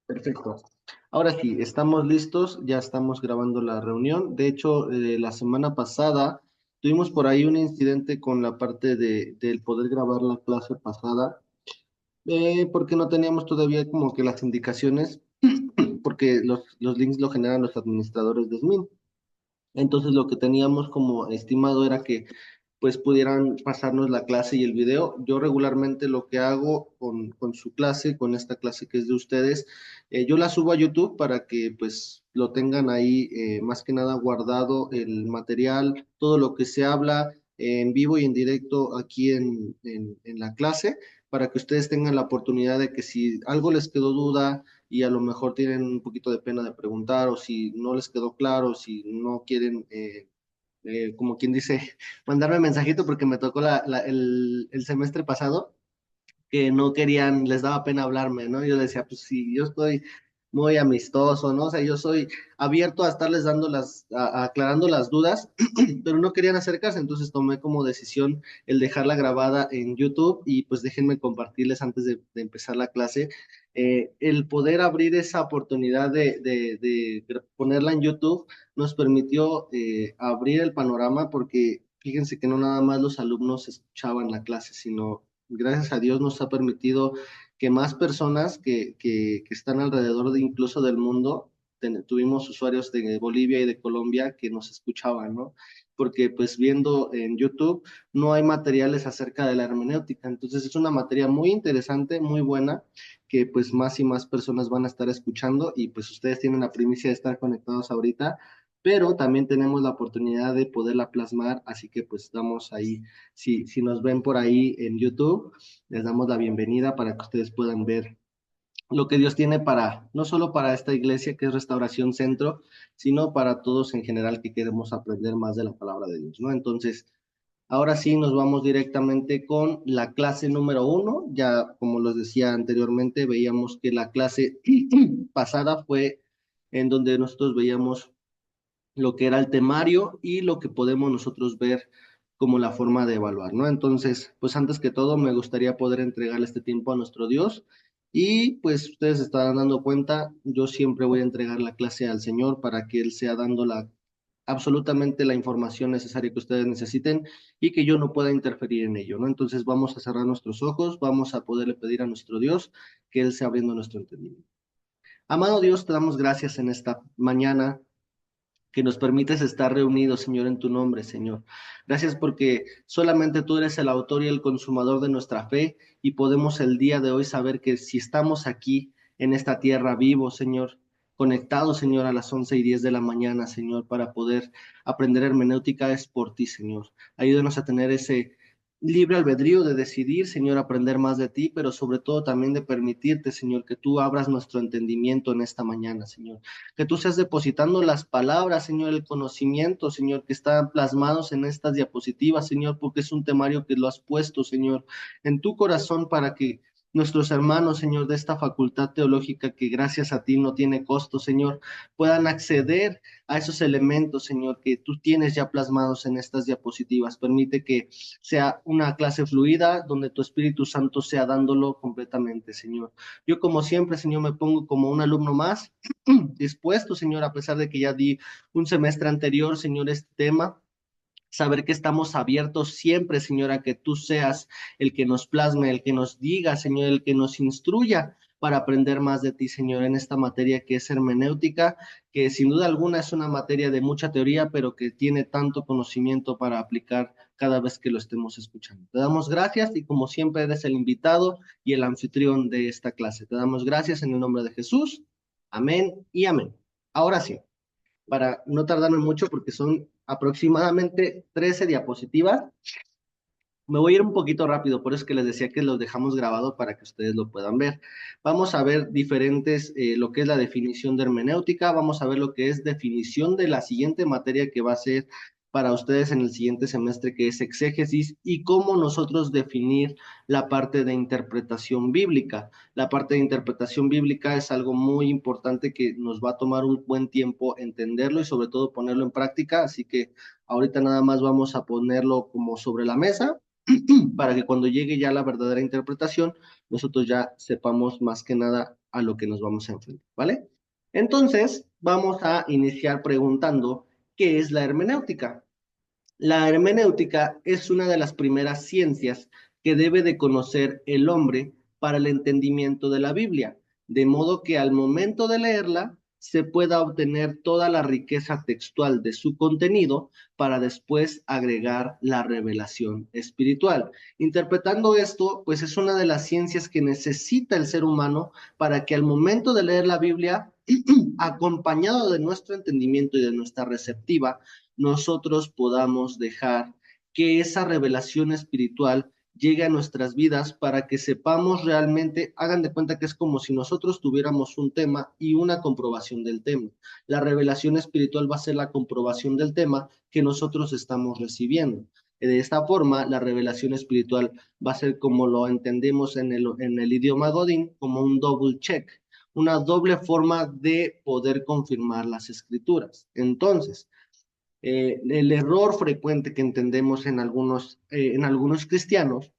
Perfecto. Ahora sí, estamos listos, ya estamos grabando la reunión. De hecho, la semana pasada tuvimos por ahí un incidente con la parte del poder grabar la clase pasada, porque no teníamos todavía como que las indicaciones, porque los links lo generan los administradores de SMIN. Entonces, lo que teníamos como estimado era que pues pudieran pasarnos la clase y el video. Yo regularmente lo que hago con su clase, con esta clase que es de ustedes, yo la subo a YouTube para que pues lo tengan ahí más que nada guardado el material, todo lo que se habla en vivo y en directo aquí en la clase, para que ustedes tengan la oportunidad de que si algo les quedó duda y a lo mejor tienen un poquito de pena de preguntar o si no les quedó claro, si no quieren como quien dice, mandarme mensajito porque me tocó el semestre pasado que no querían, les daba pena hablarme, ¿no? Yo decía, pues sí, yo estoy muy amistoso, ¿no? O sea, yo soy abierto a estarles dando aclarando las dudas, pero no querían acercarse, entonces tomé como decisión el dejarla grabada en YouTube y pues déjenme compartirles antes de empezar la clase. El poder abrir esa oportunidad de ponerla en YouTube nos permitió abrir el panorama porque fíjense que no nada más los alumnos escuchaban la clase, sino gracias a Dios nos ha permitido que más personas que están alrededor de incluso del mundo, tuvimos usuarios de Bolivia y de Colombia que nos escuchaban, ¿no? Porque pues viendo en YouTube no hay materiales acerca de la hermenéutica, entonces es una materia muy interesante, muy buena, que pues más y más personas van a estar escuchando y pues ustedes tienen la primicia de estar conectados ahorita, pero también tenemos la oportunidad de poderla plasmar, así que pues estamos ahí si nos ven por ahí en YouTube, les damos la bienvenida para que ustedes puedan ver lo que Dios tiene para, no solo para esta iglesia que es Restauración Centro, sino para todos en general que queremos aprender más de la palabra de Dios, ¿no? Entonces, ahora sí nos vamos directamente con la clase número uno. Ya, como les decía anteriormente, veíamos que la clase pasada fue en donde nosotros veíamos lo que era el temario y lo que podemos nosotros ver como la forma de evaluar, ¿no? Entonces, pues antes que todo, me gustaría poder entregarle este tiempo a nuestro Dios y pues ustedes estarán dando cuenta, yo siempre voy a entregar la clase al Señor para que Él sea dando absolutamente la información necesaria que ustedes necesiten y que yo no pueda interferir en ello, ¿no? Entonces vamos a cerrar nuestros ojos, vamos a poderle pedir a nuestro Dios que Él sea abriendo nuestro entendimiento. Amado Dios, te damos gracias en esta mañana que nos permites estar reunidos, Señor, en tu nombre, Señor. Gracias porque solamente tú eres el autor y el consumador de nuestra fe y podemos el día de hoy saber que si estamos aquí en esta tierra vivos, Señor, conectados, Señor, a las 11:10 de la mañana, Señor, para poder aprender hermenéutica es por ti, Señor. Ayúdanos a tener ese libre albedrío de decidir, Señor, aprender más de ti, pero sobre todo también de permitirte, Señor, que tú abras nuestro entendimiento en esta mañana, Señor, que tú seas depositando las palabras, Señor, el conocimiento, Señor, que están plasmados en estas diapositivas, Señor, porque es un temario que lo has puesto, Señor, en tu corazón para que nuestros hermanos, Señor, de esta facultad teológica que gracias a ti no tiene costo, Señor, puedan acceder a esos elementos, Señor, que tú tienes ya plasmados en estas diapositivas. Permite que sea una clase fluida donde tu Espíritu Santo sea dándolo completamente, Señor. Yo, como siempre, Señor, me pongo como un alumno más dispuesto, Señor, a pesar de que ya di un semestre anterior, Señor, este tema, saber que estamos abiertos siempre, Señor, a que tú seas el que nos plasme, el que nos diga, Señor, el que nos instruya para aprender más de ti, Señor, en esta materia que es hermenéutica, que sin duda alguna es una materia de mucha teoría, pero que tiene tanto conocimiento para aplicar cada vez que lo estemos escuchando. Te damos gracias y como siempre eres el invitado y el anfitrión de esta clase. Te damos gracias en el nombre de Jesús. Amén y amén. Ahora sí, para no tardarme mucho porque son aproximadamente 13 diapositivas, me voy a ir un poquito rápido, por eso es que les decía que los dejamos grabado para que ustedes lo puedan ver. Vamos a ver diferentes, lo que es la definición de hermenéutica, vamos a ver lo que es definición de la siguiente materia que va a ser para ustedes en el siguiente semestre, que es exégesis, y cómo nosotros definir la parte de interpretación bíblica. La parte de interpretación bíblica es algo muy importante que nos va a tomar un buen tiempo entenderlo y sobre todo ponerlo en práctica, así que ahorita nada más vamos a ponerlo como sobre la mesa para que cuando llegue ya la verdadera interpretación, nosotros ya sepamos más que nada a lo que nos vamos a enfrentar, ¿vale? Entonces, vamos a iniciar preguntando, ¿qué es la hermenéutica? La hermenéutica es una de las primeras ciencias que debe de conocer el hombre para el entendimiento de la Biblia, de modo que al momento de leerla se pueda obtener toda la riqueza textual de su contenido para después agregar la revelación espiritual. Interpretando esto, pues es una de las ciencias que necesita el ser humano para que al momento de leer la Biblia, acompañado de nuestro entendimiento y de nuestra receptiva, nosotros podamos dejar que esa revelación espiritual llegue a nuestras vidas para que sepamos realmente, hagan de cuenta que es como si nosotros tuviéramos un tema y una comprobación del tema. La revelación espiritual va a ser la comprobación del tema que nosotros estamos recibiendo. De esta forma, la revelación espiritual va a ser como lo entendemos en el idioma Godín, como un double check, una doble forma de poder confirmar las escrituras. Entonces, el error frecuente que entendemos en algunos cristianos,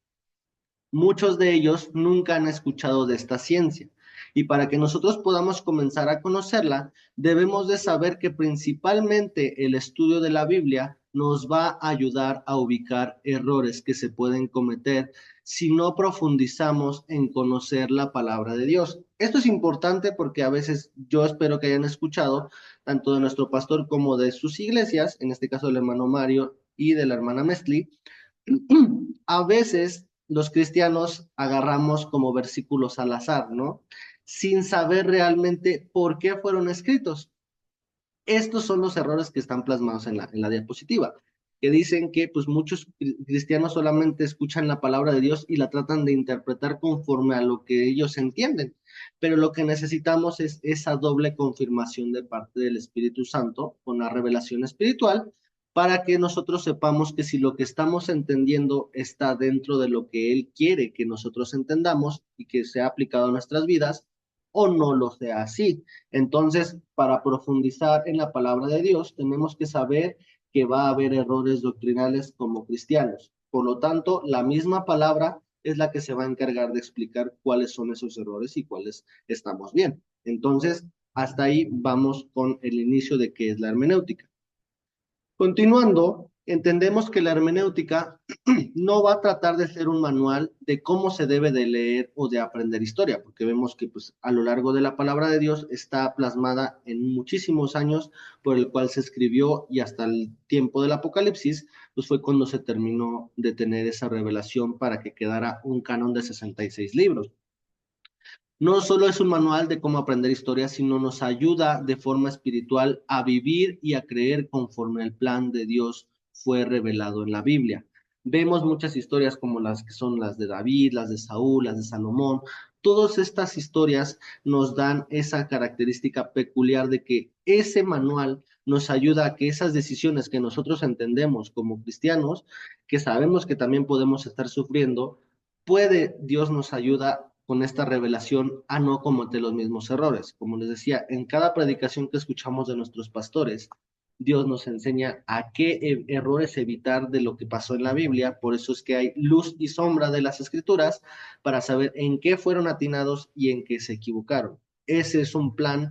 muchos de ellos nunca han escuchado de esta ciencia. Y para que nosotros podamos comenzar a conocerla, debemos de saber que principalmente el estudio de la Biblia nos va a ayudar a ubicar errores que se pueden cometer si no profundizamos en conocer la palabra de Dios. Esto es importante porque a veces yo espero que hayan escuchado tanto de nuestro pastor como de sus iglesias, en este caso del hermano Mario y de la hermana Mesli. A veces los cristianos agarramos como versículos al azar, ¿no? Sin saber realmente por qué fueron escritos. Estos son los errores que están plasmados en la diapositiva, que dicen que pues muchos cristianos solamente escuchan la palabra de Dios y la tratan de interpretar conforme a lo que ellos entienden. Pero lo que necesitamos es esa doble confirmación de parte del Espíritu Santo con la revelación espiritual para que nosotros sepamos que si lo que estamos entendiendo está dentro de lo que Él quiere que nosotros entendamos y que sea aplicado a nuestras vidas, o no lo sea así. Entonces, para profundizar en la palabra de Dios, tenemos que saber que va a haber errores doctrinales como cristianos. Por lo tanto, la misma palabra es la que se va a encargar de explicar cuáles son esos errores y cuáles estamos bien. Entonces, hasta ahí vamos con el inicio de qué es la hermenéutica. Continuando, entendemos que la hermenéutica no va a tratar de ser un manual de cómo se debe de leer o de aprender historia, porque vemos que pues, a lo largo de la palabra de Dios está plasmada en muchísimos años por el cual se escribió y hasta el tiempo del Apocalipsis, pues fue cuando se terminó de tener esa revelación para que quedara un canon de 66 libros. No solo es un manual de cómo aprender historia, sino nos ayuda de forma espiritual a vivir y a creer conforme el plan de Dios fue revelado en la Biblia. Vemos muchas historias como las que son las de David, las de Saúl, las de Salomón. Todas estas historias nos dan esa característica peculiar de que ese manual nos ayuda a que esas decisiones que nosotros entendemos como cristianos, que sabemos que también podemos estar sufriendo, Dios nos ayuda con esta revelación a no cometer los mismos errores. Como les decía, en cada predicación que escuchamos de nuestros pastores, Dios nos enseña a qué errores evitar de lo que pasó en la Biblia. Por eso es que hay luz y sombra de las escrituras para saber en qué fueron atinados y en qué se equivocaron. Ese es un plan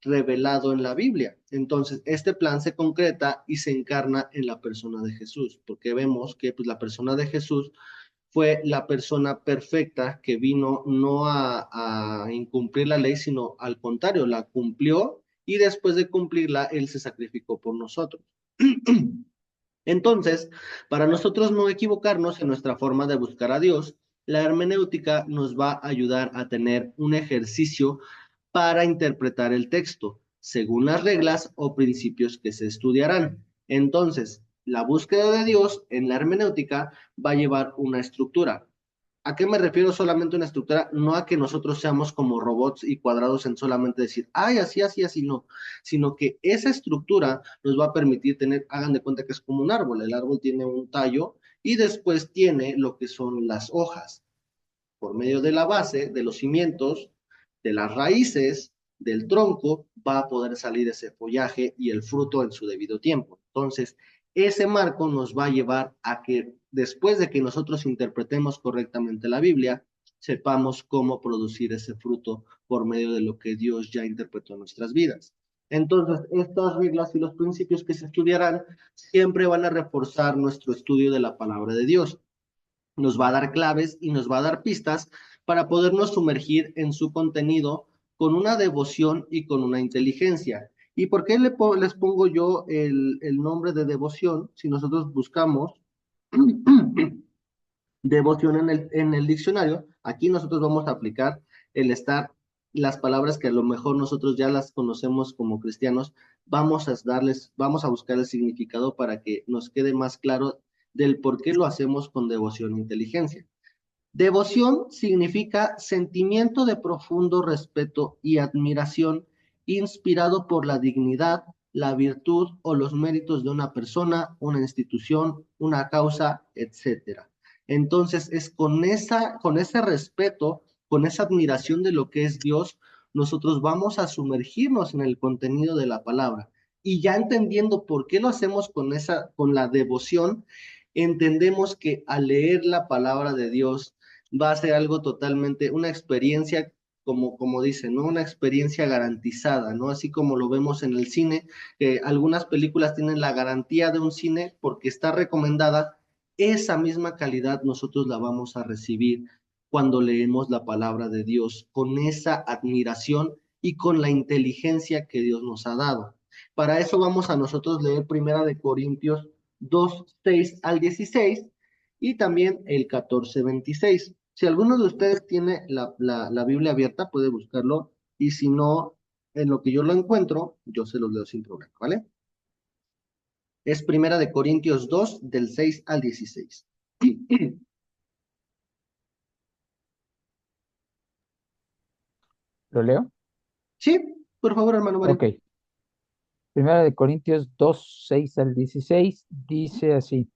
revelado en la Biblia. Entonces, este plan se concreta y se encarna en la persona de Jesús, porque vemos que pues, la persona de Jesús fue la persona perfecta que vino no a incumplir la ley, sino al contrario, la cumplió y después de cumplirla, Él se sacrificó por nosotros. Entonces, para nosotros no equivocarnos en nuestra forma de buscar a Dios, la hermenéutica nos va a ayudar a tener un ejercicio para interpretar el texto, según las reglas o principios que se estudiarán. Entonces, la búsqueda de Dios en la hermenéutica va a llevar una estructura. ¿A qué me refiero solamente una estructura? No a que nosotros seamos como robots y cuadrados en solamente decir, ay, así, así, así, no, sino que esa estructura nos va a permitir tener, hagan de cuenta que es como un árbol, el árbol tiene un tallo y después tiene lo que son las hojas. Por medio de la base, de los cimientos, de las raíces, del tronco, va a poder salir ese follaje y el fruto en su debido tiempo. Entonces, Ese marco nos va a llevar a que después de que nosotros interpretemos correctamente la Biblia, sepamos cómo producir ese fruto por medio de lo que Dios ya interpretó en nuestras vidas. Entonces, estas reglas y los principios que se estudiarán siempre van a reforzar nuestro estudio de la palabra de Dios. Nos va a dar claves y nos va a dar pistas para podernos sumergir en su contenido con una devoción y con una inteligencia. ¿Y por qué les pongo yo el nombre de devoción? Si nosotros buscamos devoción en el diccionario, aquí nosotros vamos a aplicar el estar, las palabras que a lo mejor nosotros ya las conocemos como cristianos, vamos a buscar el significado para que nos quede más claro del por qué lo hacemos con devoción e inteligencia. Devoción significa sentimiento de profundo respeto y admiración inspirado por la dignidad, la virtud o los méritos de una persona, una institución, una causa, etcétera. Entonces es con ese respeto, con esa admiración de lo que es Dios, nosotros vamos a sumergirnos en el contenido de la palabra. Y ya entendiendo por qué lo hacemos con la devoción, entendemos que al leer la palabra de Dios va a ser algo totalmente, una experiencia, como dicen, ¿no? Una experiencia garantizada, ¿no? Así como lo vemos en el cine, que algunas películas tienen la garantía de un cine porque está recomendada, esa misma calidad nosotros la vamos a recibir cuando leemos la palabra de Dios, con esa admiración y con la inteligencia que Dios nos ha dado. Para eso vamos a nosotros leer Primera de Corintios 2:6 al 16 y también el 14:26. Si alguno de ustedes tiene la Biblia abierta, puede buscarlo, y si no, en lo que yo lo encuentro, yo se los leo sin problema, ¿vale? Es Primera de Corintios 2, del 6 al 16. ¿Lo leo? Sí, por favor, hermano Mario. Ok. Primera de Corintios 2 6 al 16 dice así: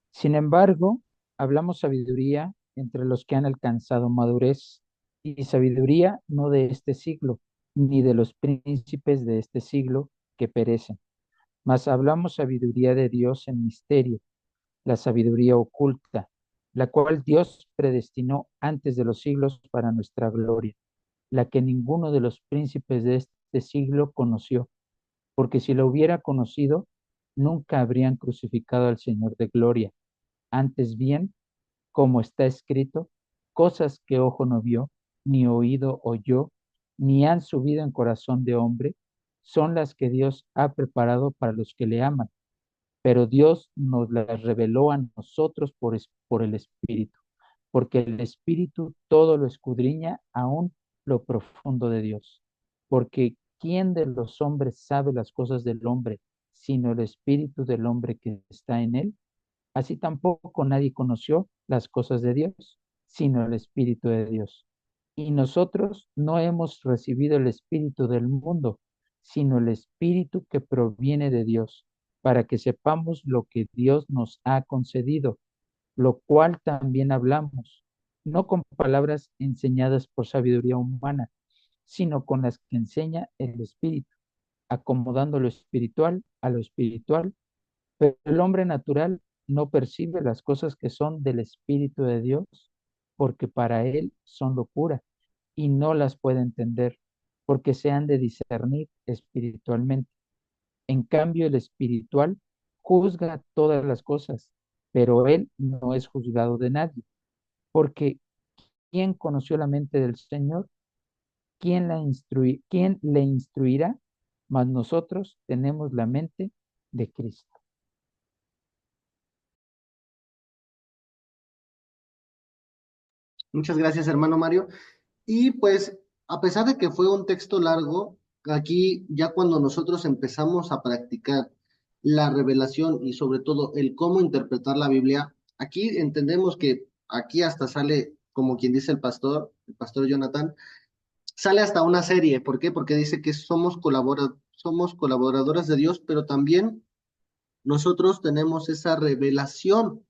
Sin embargo, hablamos sabiduría entre los que han alcanzado madurez, y sabiduría no de este siglo, ni de los príncipes de este siglo que perecen, mas hablamos sabiduría de Dios en misterio, la sabiduría oculta, la cual Dios predestinó antes de los siglos para nuestra gloria, la que ninguno de los príncipes de este siglo conoció, porque si lo hubiera conocido, nunca habrían crucificado al Señor de gloria. Antes bien, como está escrito, cosas que ojo no vio, ni oído oyó, ni han subido en corazón de hombre, son las que Dios ha preparado para los que le aman. Pero Dios nos las reveló a nosotros por el Espíritu, porque el Espíritu todo lo escudriña, aún lo profundo de Dios. Porque ¿quién de los hombres sabe las cosas del hombre, sino el Espíritu del hombre que está en él? Así tampoco nadie conoció las cosas de Dios, sino el Espíritu de Dios. Y nosotros no hemos recibido el Espíritu del mundo, sino el Espíritu que proviene de Dios, para que sepamos lo que Dios nos ha concedido, lo cual también hablamos, no con palabras enseñadas por sabiduría humana, sino con las que enseña el Espíritu, acomodando lo espiritual a lo espiritual. Pero el hombre natural no percibe las cosas que son del Espíritu de Dios, porque para él son locura, y no las puede entender, porque se han de discernir espiritualmente. En cambio, el espiritual juzga todas las cosas, pero él no es juzgado de nadie, porque ¿quién conoció la mente del Señor? ¿Quién le instruirá? Mas nosotros tenemos la mente de Cristo. Muchas gracias, hermano Mario. Y pues, a pesar de que fue un texto largo, aquí ya cuando nosotros empezamos a practicar la revelación y sobre todo el cómo interpretar la Biblia, aquí entendemos que aquí hasta sale, como quien dice el pastor Jonathan, sale hasta una serie. ¿Por qué? Porque dice que somos colaboradores de Dios, pero también nosotros tenemos esa revelación.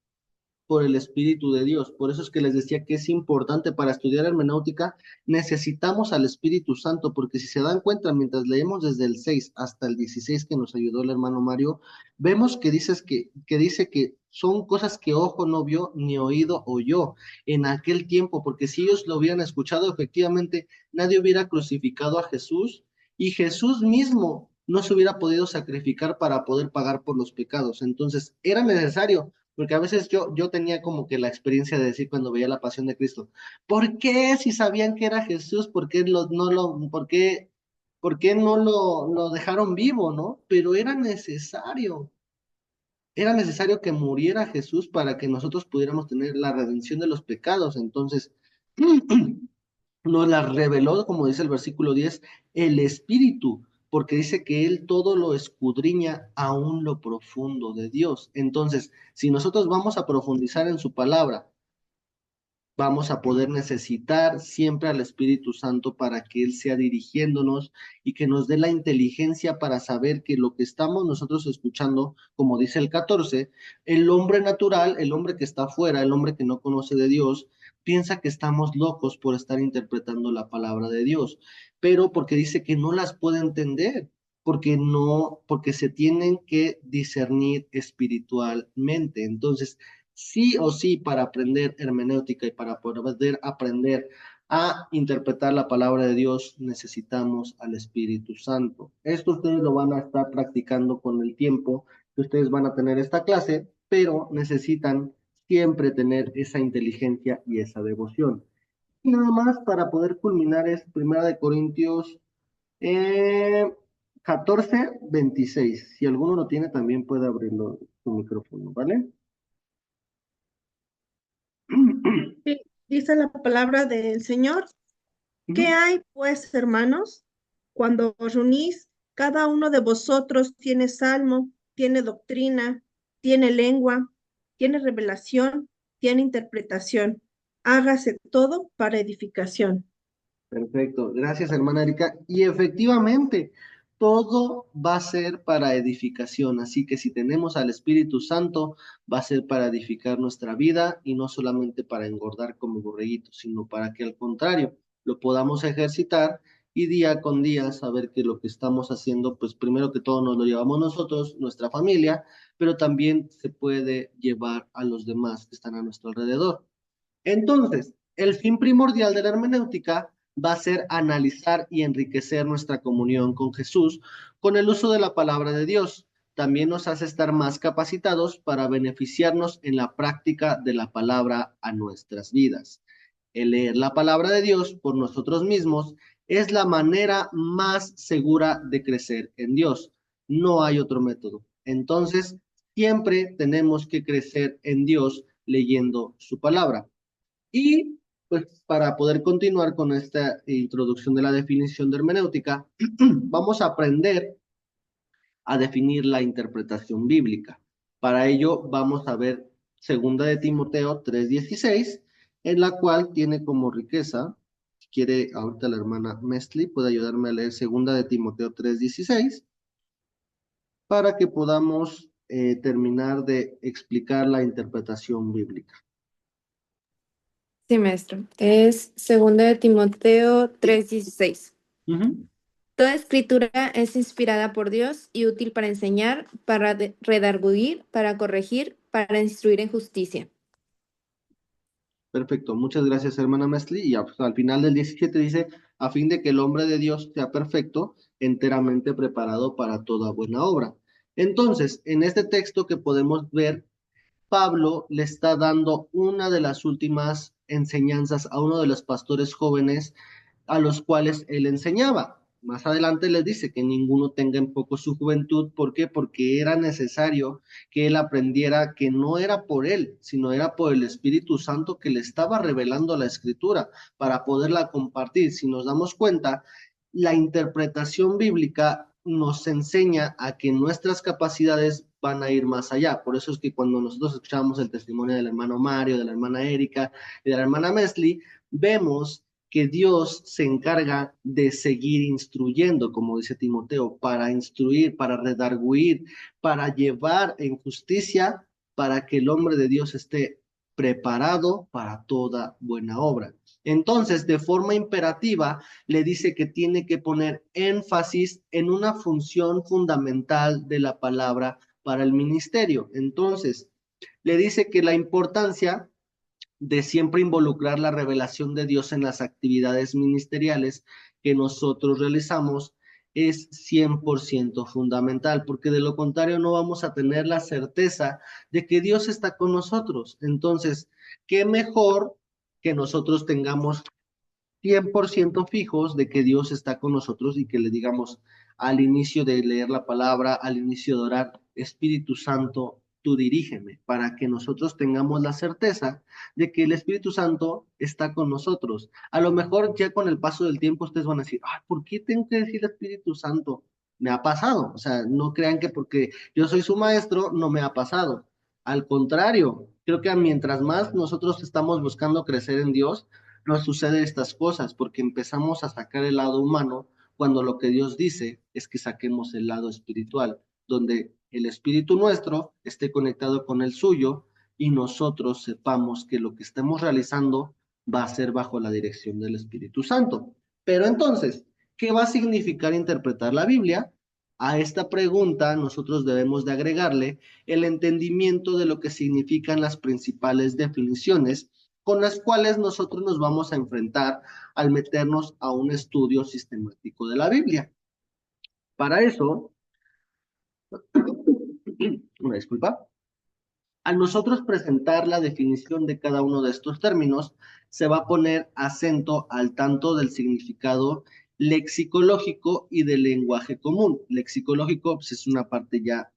por el Espíritu de Dios. Por eso es que les decía que es importante para estudiar hermenéutica, necesitamos al Espíritu Santo, porque si se dan cuenta, mientras leemos desde el 6 hasta el 16 que nos ayudó el hermano Mario, vemos que dice que son cosas que ojo no vio ni oído oyó en aquel tiempo, porque si ellos lo hubieran escuchado, efectivamente nadie hubiera crucificado a Jesús y Jesús mismo no se hubiera podido sacrificar para poder pagar por los pecados. Entonces, era necesario, porque a veces yo tenía como que la experiencia de decir cuando veía la pasión de Cristo, ¿por qué si sabían que era Jesús, por qué no lo dejaron vivo, ¿no? Pero era necesario que muriera Jesús para que nosotros pudiéramos tener la redención de los pecados. Entonces, nos la reveló, como dice el versículo 10, el Espíritu, porque dice que Él todo lo escudriña aún lo profundo de Dios. Entonces, si nosotros vamos a profundizar en su palabra, vamos a poder necesitar siempre al Espíritu Santo para que Él sea dirigiéndonos y que nos dé la inteligencia para saber que lo que estamos nosotros escuchando, como dice el 14, el hombre natural, el hombre que está afuera, el hombre que no conoce de Dios, piensa que estamos locos por estar interpretando la palabra de Dios, pero porque dice que no las puede entender, porque se tienen que discernir espiritualmente. Entonces, sí o sí, para aprender hermenéutica y para poder aprender a interpretar la palabra de Dios, necesitamos al Espíritu Santo. Esto ustedes lo van a estar practicando con el tiempo que ustedes van a tener esta clase, pero necesitan siempre tener esa inteligencia y esa devoción. Y nada más para poder culminar es Primera de Corintios eh, 14:26. Si alguno lo tiene, también puede abrirlo su micrófono, ¿vale? Sí, dice la palabra del Señor. ¿Qué Ujú. hay, pues, hermanos? Cuando os reunís, cada uno de vosotros tiene salmo, tiene doctrina, tiene lengua, tiene revelación, tiene interpretación. Hágase todo para edificación. Perfecto, gracias hermana Erika. Y efectivamente, todo va a ser para edificación, así que si tenemos al Espíritu Santo, va a ser para edificar nuestra vida y no solamente para engordar como borreguitos, sino para que al contrario, lo podamos ejercitar y día con día saber que lo que estamos haciendo, pues primero que todo nos lo llevamos nosotros, nuestra familia, pero también se puede llevar a los demás que están a nuestro alrededor. Entonces, el fin primordial de la hermenéutica va a ser analizar y enriquecer nuestra comunión con Jesús con el uso de la palabra de Dios. También nos hace estar más capacitados para beneficiarnos en la práctica de la palabra a nuestras vidas. El leer la palabra de Dios por nosotros mismos es la manera más segura de crecer en Dios. No hay otro método. Entonces, siempre tenemos que crecer en Dios leyendo su palabra. Y pues para poder continuar con esta introducción de la definición de hermenéutica, vamos a aprender a definir la interpretación bíblica. Para ello vamos a ver segunda de Timoteo 3:16, en la cual tiene como riqueza, si quiere ahorita la hermana Mesli puede ayudarme a leer segunda de Timoteo 3:16, para que podamos terminar de explicar la interpretación bíblica. Sí, maestro. Es 2 de Timoteo 3:16. Ujú. Toda escritura es inspirada por Dios y útil para enseñar, para redarguir, para corregir, para instruir en justicia. Perfecto, muchas gracias, hermana Mesli. Y pues, al final del 17 dice, a fin de que el hombre de Dios sea perfecto, enteramente preparado para toda buena obra. Entonces, en este texto que podemos ver, Pablo le está dando una de las últimas enseñanzas a uno de los pastores jóvenes a los cuales él enseñaba. Más adelante les dice que ninguno tenga en poco su juventud. ¿Por qué? Porque era necesario que él aprendiera que no era por él, sino era por el Espíritu Santo que le estaba revelando la escritura para poderla compartir. Si nos damos cuenta, la interpretación bíblica nos enseña a que nuestras capacidades van a ir más allá. Por eso es que cuando nosotros escuchamos el testimonio del hermano Mario, de la hermana Erika y de la hermana Mesli, vemos que Dios se encarga de seguir instruyendo, como dice Timoteo, para instruir, para redarguir, para llevar en justicia, para que el hombre de Dios esté preparado para toda buena obra. Entonces, de forma imperativa, le dice que tiene que poner énfasis en una función fundamental de la palabra para el ministerio. Entonces, le dice que la importancia de siempre involucrar la revelación de Dios en las actividades ministeriales que nosotros realizamos es 100% fundamental, porque de lo contrario no vamos a tener la certeza de que Dios está con nosotros. Entonces, qué mejor que nosotros tengamos 100% fijos de que Dios está con nosotros y que le digamos al inicio de leer la palabra, al inicio de orar, Espíritu Santo, tú dirígeme, para que nosotros tengamos la certeza de que el Espíritu Santo está con nosotros. A lo mejor ya con el paso del tiempo ustedes van a decir, ay, ¿por qué tengo que decir Espíritu Santo? Me ha pasado, o sea, no crean que porque yo soy su maestro no me ha pasado. Al contrario, creo que mientras más nosotros estamos buscando crecer en Dios, nos sucede estas cosas, porque empezamos a sacar el lado humano cuando lo que Dios dice es que saquemos el lado espiritual, donde el espíritu nuestro esté conectado con el suyo y nosotros sepamos que lo que estemos realizando va a ser bajo la dirección del Espíritu Santo. Pero entonces, ¿qué va a significar interpretar la Biblia? A esta pregunta nosotros debemos de agregarle el entendimiento de lo que significan las principales definiciones con las cuales nosotros nos vamos a enfrentar al meternos a un estudio sistemático de la Biblia. Para eso, una disculpa, al nosotros presentar la definición de cada uno de estos términos, se va a poner acento al tanto del significado lexicológico y del lenguaje común. Lexicológico pues, es una parte ya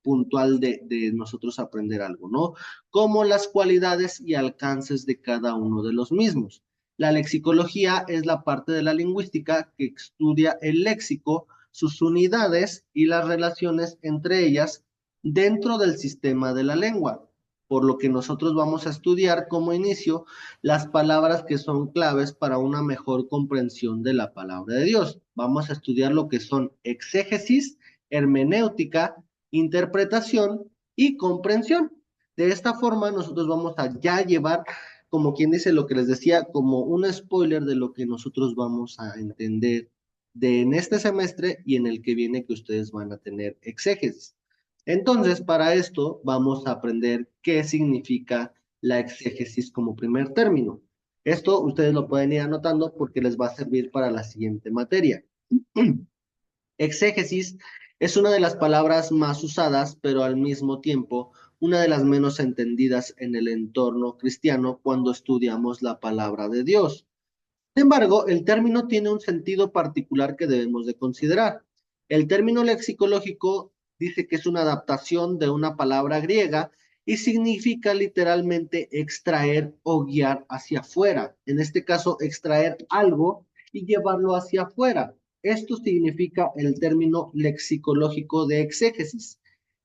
puntual de nosotros aprender algo, ¿no? Como las cualidades y alcances de cada uno de los mismos. La lexicología es la parte de la lingüística que estudia el léxico, sus unidades y las relaciones entre ellas dentro del sistema de la lengua, por lo que nosotros vamos a estudiar como inicio las palabras que son claves para una mejor comprensión de la palabra de Dios. Vamos a estudiar lo que son exégesis, hermenéutica, interpretación y comprensión. De esta forma, nosotros vamos a ya llevar, como quien dice lo que les decía, como un spoiler de lo que nosotros vamos a entender en este semestre y en el que viene que ustedes van a tener exégesis. Entonces, para esto vamos a aprender qué significa la exégesis como primer término. Esto ustedes lo pueden ir anotando porque les va a servir para la siguiente materia. Exégesis es una de las palabras más usadas, pero al mismo tiempo una de las menos entendidas en el entorno cristiano cuando estudiamos la palabra de Dios. Sin embargo, el término tiene un sentido particular que debemos de considerar. El término lexicológico dice que es una adaptación de una palabra griega y significa literalmente extraer o guiar hacia afuera. En este caso, extraer algo y llevarlo hacia afuera. Esto significa el término lexicológico de exégesis.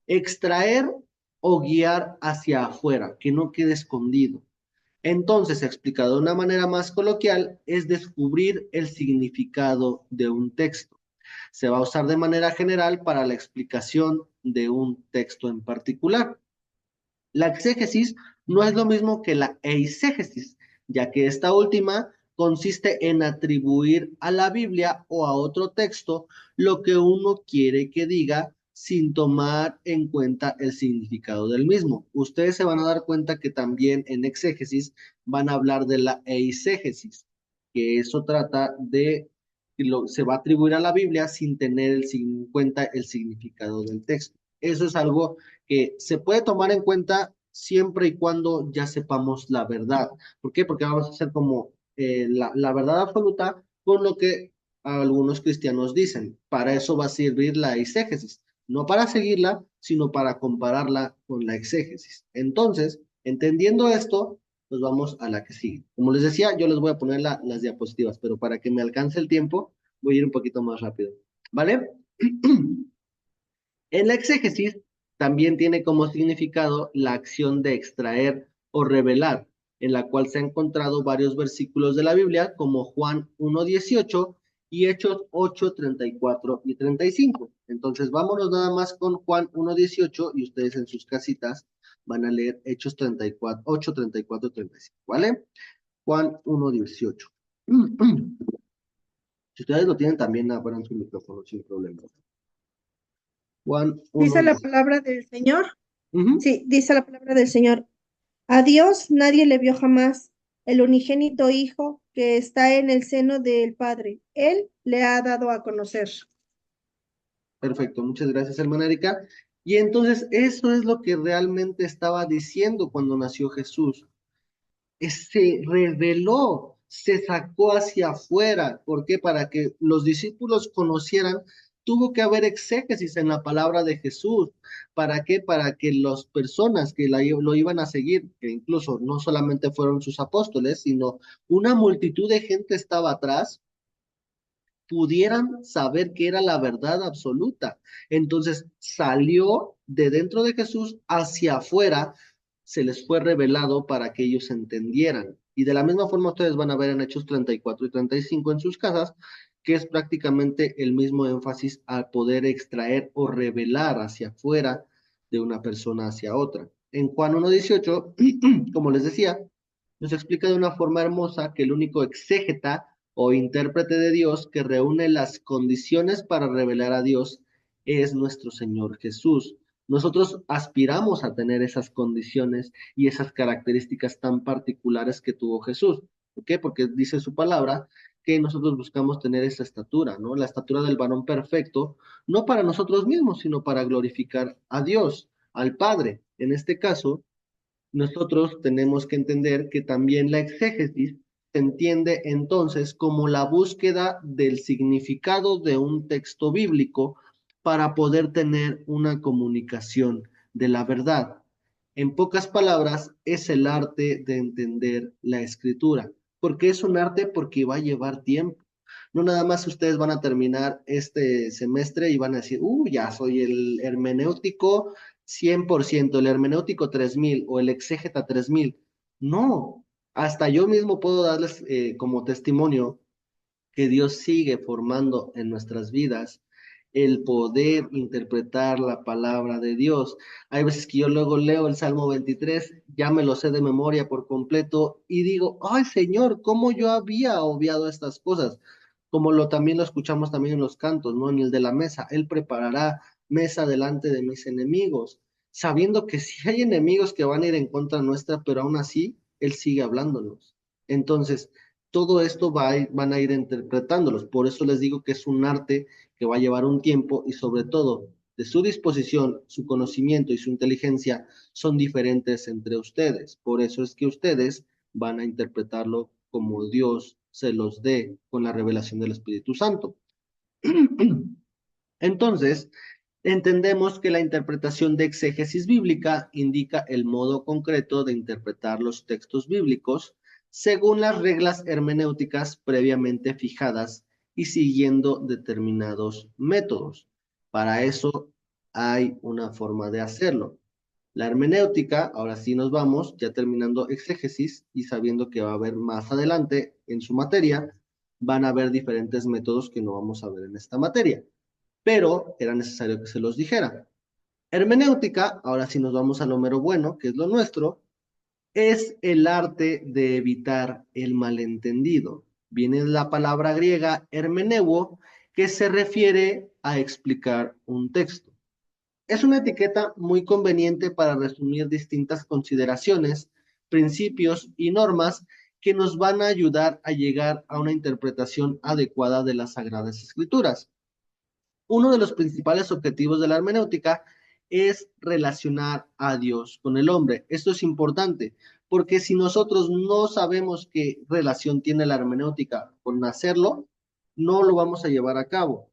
Extraer o guiar hacia afuera, que no quede escondido. Entonces, explicado de una manera más coloquial, es descubrir el significado de un texto. Se va a usar de manera general para la explicación de un texto en particular. La exégesis no es lo mismo que la eisegesis, ya que esta última consiste en atribuir a la Biblia o a otro texto lo que uno quiere que diga sin tomar en cuenta el significado del mismo. Ustedes se van a dar cuenta que también en exégesis van a hablar de la eisegesis, que eso trata de se va a atribuir a la Biblia sin tener en cuenta el significado del texto. Eso es algo que se puede tomar en cuenta siempre y cuando ya sepamos la verdad. ¿Por qué? Porque vamos a hacer como la verdad absoluta con lo que algunos cristianos dicen. Para eso va a servir la exégesis, no para seguirla, sino para compararla con la exégesis. Entonces, entendiendo esto, pues vamos a la que sigue. Como les decía, yo les voy a poner las diapositivas, pero para que me alcance el tiempo, voy a ir un poquito más rápido. ¿Vale? En la exégesis también tiene como significado la acción de extraer o revelar, en la cual se han encontrado varios versículos de la Biblia, como Juan 1:18 y Hechos 8:34 y 35. Entonces, vámonos nada más con Juan 1:18 y ustedes en sus casitas van a leer Hechos 34, 8, 34, 35, ¿vale? Juan 1, 18. Si ustedes lo tienen, también abran su micrófono sin problema. Juan 1, Dice la 18. palabra del Señor. Ujú. Sí, dice la palabra del Señor. A Dios nadie le vio jamás. El unigénito Hijo que está en el seno del Padre, Él le ha dado a conocer. Perfecto, muchas gracias, hermana Erika. Y entonces eso es lo que realmente estaba diciendo cuando nació Jesús. Se reveló, se sacó hacia afuera. ¿Por qué? Para que los discípulos conocieran, tuvo que haber exégesis en la palabra de Jesús. ¿Para qué? Para que las personas que lo iban a seguir, que incluso no solamente fueron sus apóstoles, sino una multitud de gente estaba atrás, pudieran saber que era la verdad absoluta. Entonces salió de dentro de Jesús hacia afuera, se les fue revelado para que ellos entendieran. Y de la misma forma ustedes van a ver en Hechos 34 y 35 en sus casas, que es prácticamente el mismo énfasis al poder extraer o revelar hacia afuera de una persona hacia otra. En Juan 1:18, como les decía, nos explica de una forma hermosa que el único exégeta o intérprete de Dios que reúne las condiciones para revelar a Dios es nuestro Señor Jesús. Nosotros aspiramos a tener esas condiciones y esas características tan particulares que tuvo Jesús. ¿Por qué? Porque dice su palabra que nosotros buscamos tener esa estatura, ¿no? La estatura del varón perfecto, no para nosotros mismos, sino para glorificar a Dios, al Padre. En este caso, nosotros tenemos que entender que también la exégesis se entiende entonces como la búsqueda del significado de un texto bíblico para poder tener una comunicación de la verdad. En pocas palabras, es el arte de entender la escritura. ¿Por qué es un arte? Porque va a llevar tiempo. No nada más ustedes van a terminar este semestre y van a decir, ya soy el hermenéutico 100%, el hermenéutico 3000 o el exégeta 3000. No, hasta yo mismo puedo darles como testimonio que Dios sigue formando en nuestras vidas el poder interpretar la palabra de Dios. Hay veces que yo luego leo el Salmo 23, ya me lo sé de memoria por completo y digo, ay Señor, ¿cómo yo había obviado estas cosas? Como también lo escuchamos también en los cantos, ¿no? En el de la mesa, Él preparará mesa delante de mis enemigos, sabiendo que si hay enemigos que van a ir en contra nuestra, pero aún así, Él sigue hablándonos. Entonces, todo esto van a ir interpretándolos. Por eso les digo que es un arte que va a llevar un tiempo y sobre todo de su disposición, su conocimiento y su inteligencia son diferentes entre ustedes. Por eso es que ustedes van a interpretarlo como Dios se los dé con la revelación del Espíritu Santo. Entonces, entendemos que la interpretación de exégesis bíblica indica el modo concreto de interpretar los textos bíblicos según las reglas hermenéuticas previamente fijadas y siguiendo determinados métodos. Para eso hay una forma de hacerlo. La hermenéutica, ahora sí nos vamos, ya terminando exégesis y sabiendo que va a haber más adelante en su materia, van a haber diferentes métodos que no vamos a ver en esta materia, pero era necesario que se los dijera. Hermenéutica, ahora sí nos vamos a lo mero bueno, que es lo nuestro, es el arte de evitar el malentendido. Viene la palabra griega hermeneuo, que se refiere a explicar un texto. Es una etiqueta muy conveniente para resumir distintas consideraciones, principios y normas que nos van a ayudar a llegar a una interpretación adecuada de las Sagradas Escrituras. Uno de los principales objetivos de la hermenéutica es relacionar a Dios con el hombre. Esto es importante, porque si nosotros no sabemos qué relación tiene la hermenéutica con hacerlo, no lo vamos a llevar a cabo.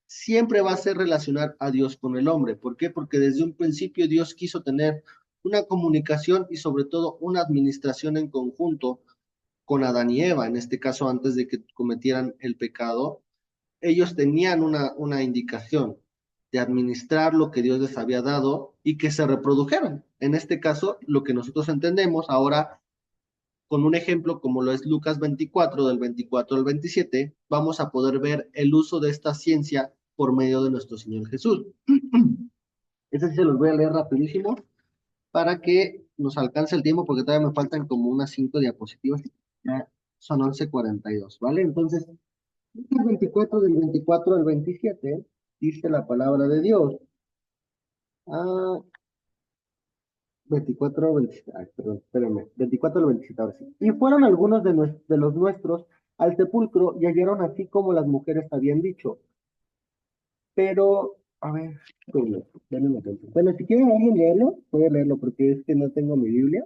Siempre va a ser relacionar a Dios con el hombre. ¿Por qué? Porque desde un principio Dios quiso tener una comunicación y sobre todo una administración en conjunto con Adán y Eva, en este caso antes de que cometieran el pecado. Ellos tenían una indicación de administrar lo que Dios les había dado y que se reprodujeran. En este caso, lo que nosotros entendemos ahora, con un ejemplo como lo es Lucas 24, del 24 al 27, vamos a poder ver el uso de esta ciencia por medio de nuestro Señor Jesús. Ese sí se los voy a leer rapidísimo para que nos alcance el tiempo, porque todavía me faltan como unas 5 diapositivas. Ya son 11:42, ¿vale? Entonces, el 24 del 24 al 27 dice la palabra de Dios. Ah, 24 al 27, ay, perdón, espérenme, 24 al 27, ahora sí. Y fueron algunos de los nuestros al sepulcro y hallaron así como las mujeres habían dicho. Pero, a ver, denme un momento. Bueno, si quieren alguien leerlo, puede leerlo porque es que no tengo mi Biblia,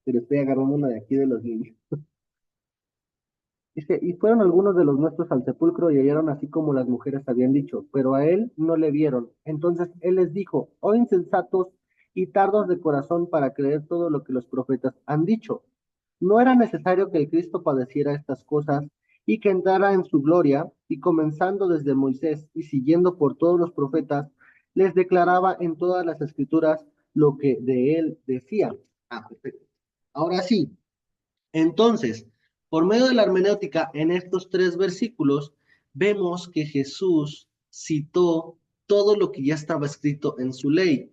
pero estoy agarrando una de aquí de los niños. Dice, y fueron algunos de los nuestros al sepulcro y hallaron así como las mujeres habían dicho, pero a él no le vieron. Entonces él les dijo, oh insensatos y tardos de corazón para creer todo lo que los profetas han dicho. No era necesario que el Cristo padeciera estas cosas y que entrara en su gloria, y comenzando desde Moisés y siguiendo por todos los profetas, les declaraba en todas las escrituras lo que de él decía. Ah, perfecto. Ahora sí. Entonces, por medio de la hermenéutica, en estos 3 versículos, vemos que Jesús citó todo lo que ya estaba escrito en su ley,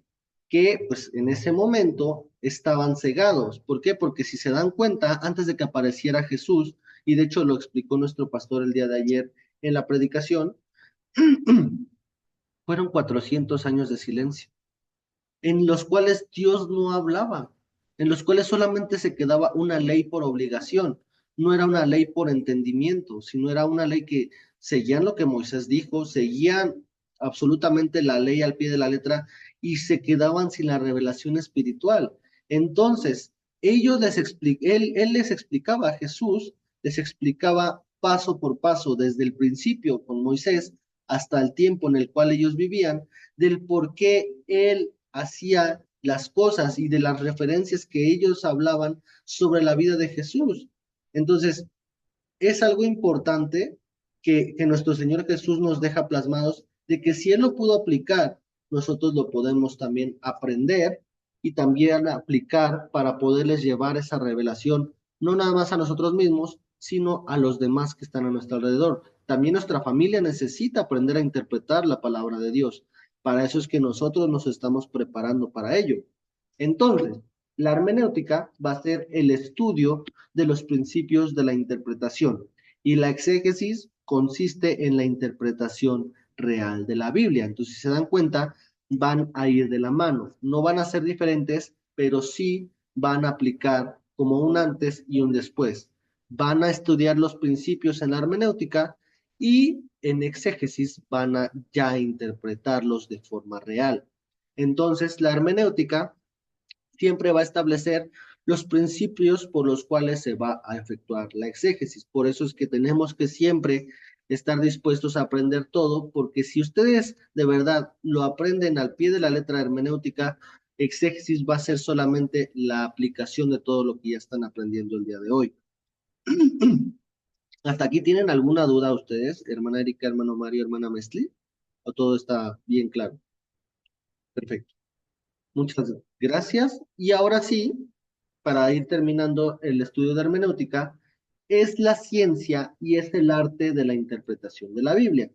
que pues en ese momento estaban cegados. ¿Por qué? Porque si se dan cuenta, antes de que apareciera Jesús, y de hecho lo explicó nuestro pastor el día de ayer en la predicación, fueron 400 años de silencio en los cuales Dios no hablaba, en los cuales solamente se quedaba una ley por obligación, no era una ley por entendimiento, sino era una ley que seguían lo que Moisés dijo, seguían absolutamente la ley al pie de la letra y se quedaban sin la revelación espiritual. Entonces, él les explicaba, Jesús les explicaba paso por paso, desde el principio con Moisés hasta el tiempo en el cual ellos vivían, del por qué él hacía las cosas y de las referencias que ellos hablaban sobre la vida de Jesús. Entonces, es algo importante que nuestro Señor Jesús nos deja plasmados de que si Él lo pudo aplicar, nosotros lo podemos también aprender y también aplicar para poderles llevar esa revelación, no nada más a nosotros mismos, sino a los demás que están a nuestro alrededor. También nuestra familia necesita aprender a interpretar la palabra de Dios. Para eso es que nosotros nos estamos preparando para ello. Entonces, la hermenéutica va a ser el estudio de los principios de la interpretación y la exégesis consiste en la interpretación real de la Biblia. Entonces, si se dan cuenta, van a ir de la mano. No van a ser diferentes, pero sí van a aplicar como un antes y un después. Van a estudiar los principios en la hermenéutica y en exégesis van a ya interpretarlos de forma real. Entonces, la hermenéutica siempre va a establecer los principios por los cuales se va a efectuar la exégesis. Por eso es que tenemos que siempre estar dispuestos a aprender todo, porque si ustedes de verdad lo aprenden al pie de la letra hermenéutica, exégesis va a ser solamente la aplicación de todo lo que ya están aprendiendo el día de hoy. ¿Hasta aquí tienen alguna duda ustedes, hermana Erika, hermano Mario, hermana Mesli? ¿O todo está bien claro? Perfecto. Muchas gracias. Y ahora sí, para ir terminando el estudio de hermenéutica, es la ciencia y es el arte de la interpretación de la Biblia.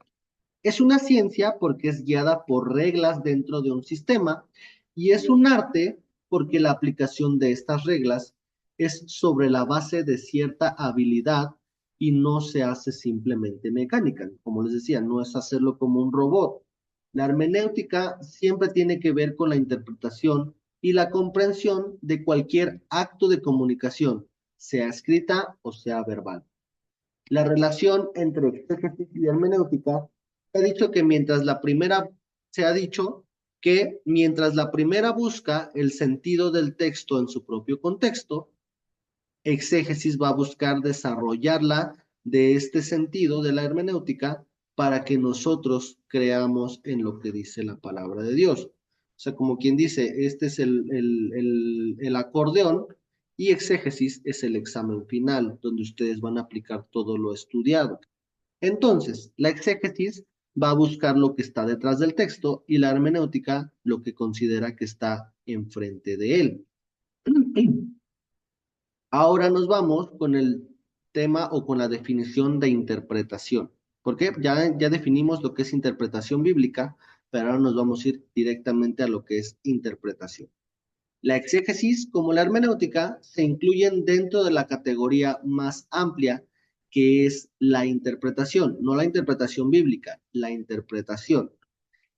Es una ciencia porque es guiada por reglas dentro de un sistema y es un arte porque la aplicación de estas reglas es sobre la base de cierta habilidad y no se hace simplemente mecánica. Como les decía, no es hacerlo como un robot. La hermenéutica siempre tiene que ver con la interpretación y la comprensión de cualquier acto de comunicación, sea escrita o sea verbal. La relación entre exégesis y hermenéutica se ha dicho que mientras la primera busca el sentido del texto en su propio contexto, exégesis va a buscar desarrollarla de este sentido de la hermenéutica para que nosotros creamos en lo que dice la palabra de Dios. O sea, como quien dice, este es el acordeón y exégesis es el examen final, donde ustedes van a aplicar todo lo estudiado. Entonces, la exégesis va a buscar lo que está detrás del texto y la hermenéutica lo que considera que está enfrente de él. Ahora nos vamos con el tema o con la definición de interpretación. Porque ya definimos lo que es interpretación bíblica, pero ahora nos vamos a ir directamente a lo que es interpretación. La exégesis como la hermenéutica se incluyen dentro de la categoría más amplia que es la interpretación, no la interpretación bíblica, la interpretación.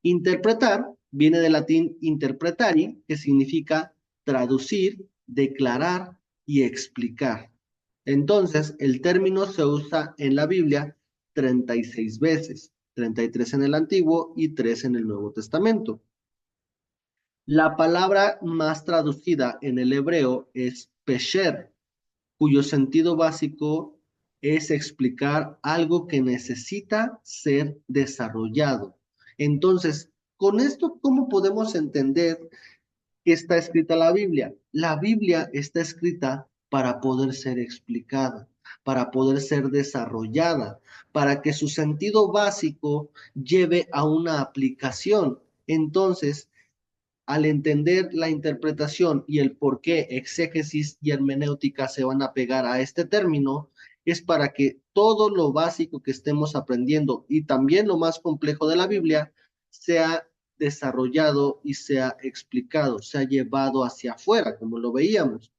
Interpretar viene del latín interpretari, que significa traducir, declarar y explicar. Entonces, el término se usa en la Biblia 36 veces, 33 en el Antiguo y 3 en el Nuevo Testamento. La palabra más traducida en el hebreo es pesher, cuyo sentido básico es explicar algo que necesita ser desarrollado. Entonces, con esto, ¿cómo podemos entender que está escrita la Biblia? La Biblia está escrita para poder ser explicada, para poder ser desarrollada, para que su sentido básico lleve a una aplicación. Entonces, al entender la interpretación y el por qué exégesis y hermenéutica se van a pegar a este término, es para que todo lo básico que estemos aprendiendo y también lo más complejo de la Biblia sea desarrollado y sea explicado, sea llevado hacia afuera, como lo veíamos.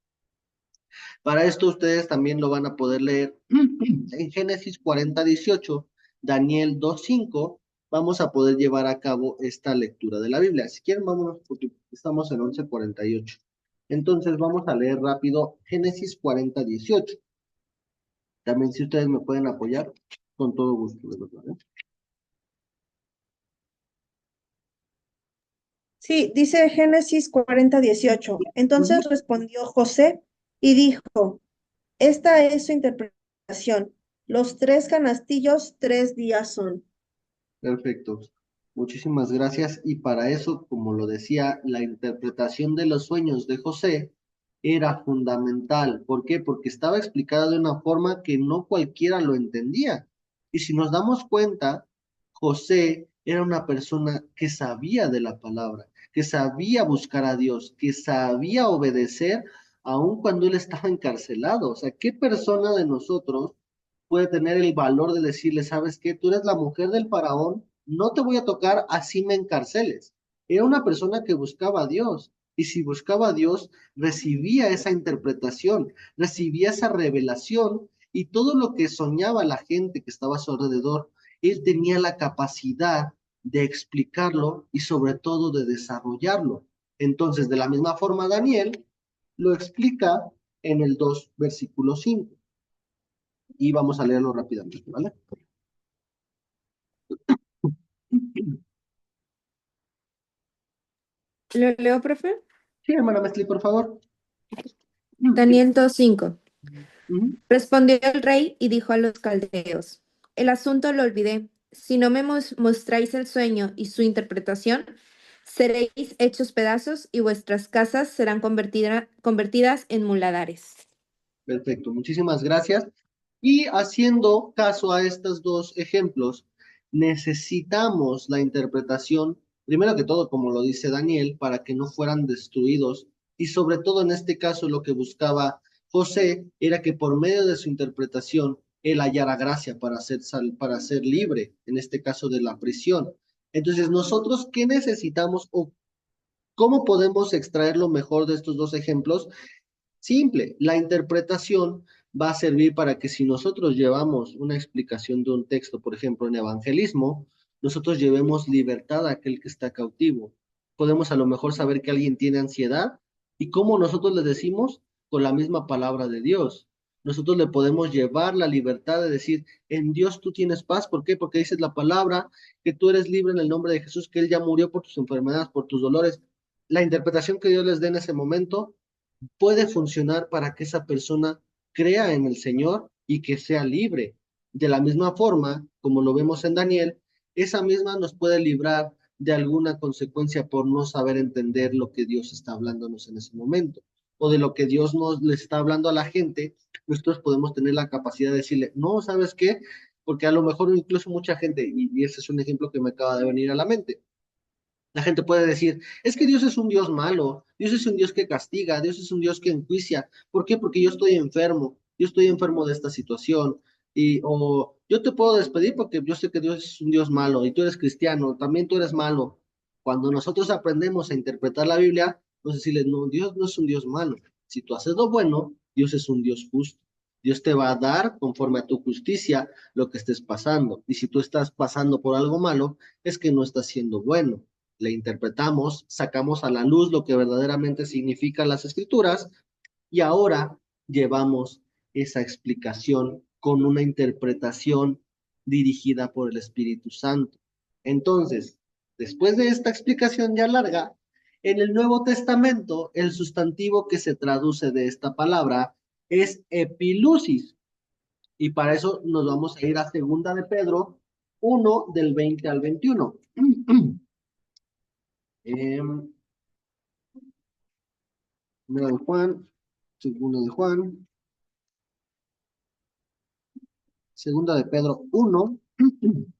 Para esto ustedes también lo van a poder leer en Génesis 40:18, Daniel 2:5. Vamos a poder llevar a cabo esta lectura de la Biblia. Si quieren, vámonos, porque estamos en 11:48. Entonces vamos a leer rápido Génesis 40:18. También si ustedes me pueden apoyar, con todo gusto, de verdad, ¿eh? Sí, dice Génesis 40:18. Entonces respondió José y dijo, esta es su interpretación. Los 3 canastillos, 3 días son. Perfecto. Muchísimas gracias. Y para eso, como lo decía, la interpretación de los sueños de José era fundamental. ¿Por qué? Porque estaba explicada de una forma que no cualquiera lo entendía. Y si nos damos cuenta, José era una persona que sabía de la palabra, que sabía buscar a Dios, que sabía obedecer aun cuando él estaba encarcelado. O sea, ¿qué persona de nosotros puede tener el valor de decirle, ¿sabes qué? Tú eres la mujer del faraón, no te voy a tocar, así me encarceles? Era una persona que buscaba a Dios, y si buscaba a Dios, recibía esa interpretación, recibía esa revelación, y todo lo que soñaba la gente que estaba a su alrededor, él tenía la capacidad de explicarlo y sobre todo de desarrollarlo. Entonces, de la misma forma, Daniel lo explica en el 2, versículo 5 y vamos a leerlo rápidamente, ¿vale? ¿Lo leo, profe? Sí, hermana Mesli, por favor. Daniel 2:5. Ujú. Respondió el rey y dijo a los caldeos, el asunto lo olvidé. Si no me mostráis el sueño y su interpretación, seréis hechos pedazos y vuestras casas serán convertidas en muladares. Perfecto, muchísimas gracias. Y haciendo caso a estos dos ejemplos, necesitamos la interpretación, primero que todo, como lo dice Daniel, para que no fueran destruidos. Y sobre todo en este caso lo que buscaba José era que por medio de su interpretación él hallara gracia para ser libre, en este caso de la prisión. Entonces, nosotros, ¿qué necesitamos o cómo podemos extraer lo mejor de estos dos ejemplos? Simple, la interpretación va a servir para que si nosotros llevamos una explicación de un texto, por ejemplo, en evangelismo, nosotros llevemos libertad a aquel que está cautivo. Podemos a lo mejor saber que alguien tiene ansiedad y cómo nosotros le decimos con la misma palabra de Dios. Nosotros le podemos llevar la libertad de decir, en Dios tú tienes paz. ¿Por qué? Porque dices la palabra, que tú eres libre en el nombre de Jesús, que Él ya murió por tus enfermedades, por tus dolores. La interpretación que Dios les dé en ese momento puede funcionar para que esa persona crea en el Señor y que sea libre. De la misma forma, como lo vemos en Daniel, esa misma nos puede librar de alguna consecuencia por no saber entender lo que Dios está hablándonos en ese momento, o de lo que Dios nos le está hablando a la gente. Nosotros podemos tener la capacidad de decirle, no, ¿sabes qué? Porque a lo mejor incluso mucha gente, y ese es un ejemplo que me acaba de venir a la mente, la gente puede decir, es que Dios es un Dios malo, Dios es un Dios que castiga, Dios es un Dios que enjuicia. ¿Por qué? Porque yo estoy enfermo de esta situación. O yo te puedo despedir porque yo sé que Dios es un Dios malo y tú eres cristiano, también tú eres malo. Cuando nosotros aprendemos a interpretar la Biblia, Entonces decirle, no, Dios no es un Dios malo. Si tú haces lo bueno, Dios es un Dios justo. Dios te va a dar conforme a tu justicia lo que estés pasando. Y si tú estás pasando por algo malo, es que no estás siendo bueno. Le interpretamos, sacamos a la luz lo que verdaderamente significan las escrituras y ahora llevamos esa explicación con una interpretación dirigida por el Espíritu Santo. Entonces, después de esta explicación ya larga, en el Nuevo Testamento, el sustantivo que se traduce de esta palabra es epilusis. Y para eso nos vamos a ir a Segunda de Pedro 1, del 20 al 21. Primera de Juan, Segunda de Juan, Segunda de Pedro 1,